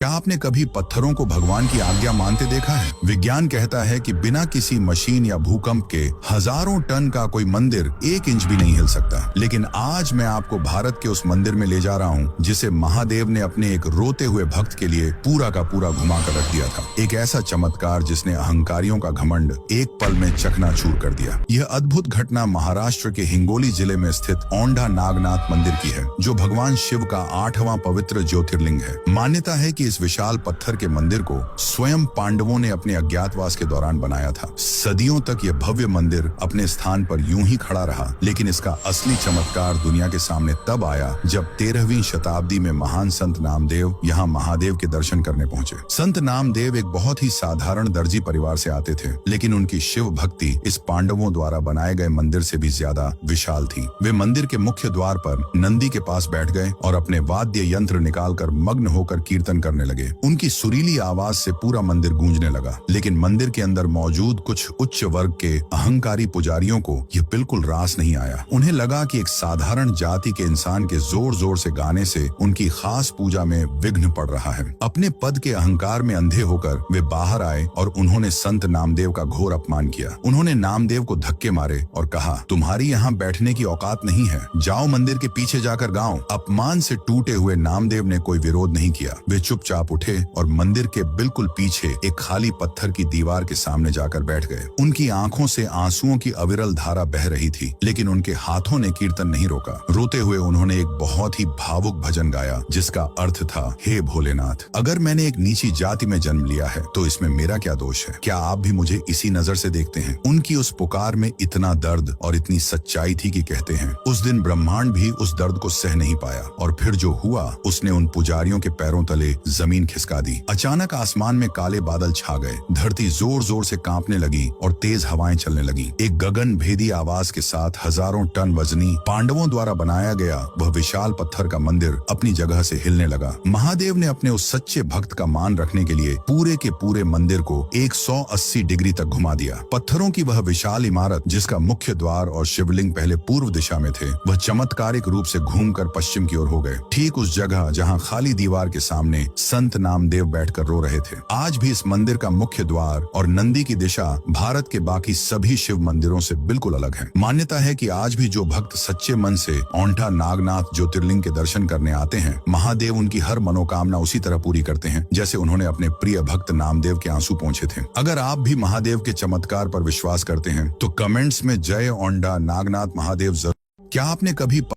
क्या आपने कभी पत्थरों को भगवान की आज्ञा मानते देखा है? विज्ञान कहता है कि बिना किसी मशीन या भूकंप के हजारों टन का कोई मंदिर 1 इंच भी नहीं हिल सकता। लेकिन आज मैं आपको भारत के उस मंदिर में ले जा रहा हूँ जिसे महादेव ने अपने एक रोते हुए भक्त के लिए पूरा का पूरा घुमा कर रख दिया था। एक ऐसा चमत्कार जिसने अहंकारियों का घमंड एक पल में चकनाचूर कर दिया। यह अद्भुत घटना महाराष्ट्र के हिंगोली जिले में स्थित औंढा नागनाथ मंदिर की है, जो भगवान शिव का 8वां पवित्र ज्योतिर्लिंग है। मान्यता है कि इस विशाल पत्थर के मंदिर को स्वयं पांडवों ने अपने अज्ञातवास के दौरान बनाया था। सदियों तक यह भव्य मंदिर अपने स्थान पर यूं ही खड़ा रहा, लेकिन इसका असली चमत्कार दुनिया के सामने तब आया जब 13वीं शताब्दी में महान संत नामदेव यहाँ महादेव के दर्शन करने पहुंचे। संत नामदेव एक बहुत ही साधारण दर्जी परिवार से आते थे, लेकिन उनकी शिव भक्ति इस पांडवों द्वारा बनाए गए मंदिर से भी ज्यादा विशाल थी। वे मंदिर के मुख्य द्वार पर नंदी के पास बैठ गए और अपने वाद्य यंत्र निकालकर मग्न होकर कीर्तन करने लगे। उनकी सुरीली आवाज से पूरा मंदिर गूंजने लगा, लेकिन मंदिर के अंदर मौजूद कुछ उच्च वर्ग के अहंकारी पुजारियों को यह बिल्कुल रास नहीं आया। उन्हें लगा कि एक साधारण जाति के इंसान के जोर जोर से गाने से उनकी खास पूजा में विघ्न पड़ रहा है। अपने पद के अहंकार में अंधे होकर वे बाहर आए और उन्होंने संत नामदेव का घोर अपमान किया। उन्होंने नामदेव को धक्के मारे और कहा, तुम्हारी यहाँ बैठने की औकात नहीं है, जाओ मंदिर के पीछे जाकर गाओ। अपमान से टूटे हुए नामदेव ने कोई विरोध नहीं किया। वे चुपचाप उठे और मंदिर के बिल्कुल पीछे एक खाली पत्थर की दीवार के सामने जाकर बैठ गए। उनकी आंखों से आंसुओं की अविरल धारा बह रही थी, लेकिन उनके हाथों ने कीर्तन नहीं रोका। रोते हुए उन्होंने एक बहुत ही भावुक भजन गाया, जिसका अर्थ था, हे भोलेनाथ, अगर मैंने एक नीची जाति में जन्म लिया है तो इसमें मेरा क्या दोष है? क्या आप भी मुझे इसी नजर से देखते हैं? उनकी उस पुकार में इतना दर्द और इतनी सच्चाई थी कि कहते हैं, उस दिन ब्रह्मांड भी उस दर्द को सह नहीं पाया और फिर जो हुआ उसने उन पुजारियों के पैरों तले जमीन खिसका दी। अचानक आसमान में काले बादल छा गए, धरती जोर जोर से कांपने लगी और तेज हवाएं चलने लगी। एक गगन भेदी आवाज के साथ हजारों टन वजनी पांडवों द्वारा बनाया गया वह विशाल पत्थर का मंदिर अपनी जगह से हिलने लगा। महादेव ने अपने उस सच्चे भक्त का मान रखने के लिए पूरे के पूरे मंदिर को 180 डिग्री तक घुमा दिया। पत्थरों की वह विशाल इमारत, जिसका मुख्य द्वार और शिवलिंग पहले पूर्व दिशा में थे, वह चमत्कारिक रूप से घूमकर पश्चिम की ओर हो गए, ठीक उस जगह जहाँ खाली दीवार के सामने संत नामदेव बैठकर रो रहे थे। आज भी इस मंदिर का मुख्य द्वार और नंदी की दिशा भारत के बाकी सभी शिव मंदिरों से बिल्कुल अलग है। मान्यता है कि आज भी जो भक्त सच्चे मन से औंढा नागनाथ ज्योतिर्लिंग के दर्शन करने आते हैं, महादेव उनकी हर मनोकामना उसी तरह पूरी करते हैं जैसे उन्होंने अपने प्रिय भक्त नामदेव के आंसू पोंछे थे। अगर आप भी महादेव के चमत्कार पर विश्वास करते हैं तो कमेंट्स में जय औंढा नागनाथ महादेव जरूर। क्या आपने कभी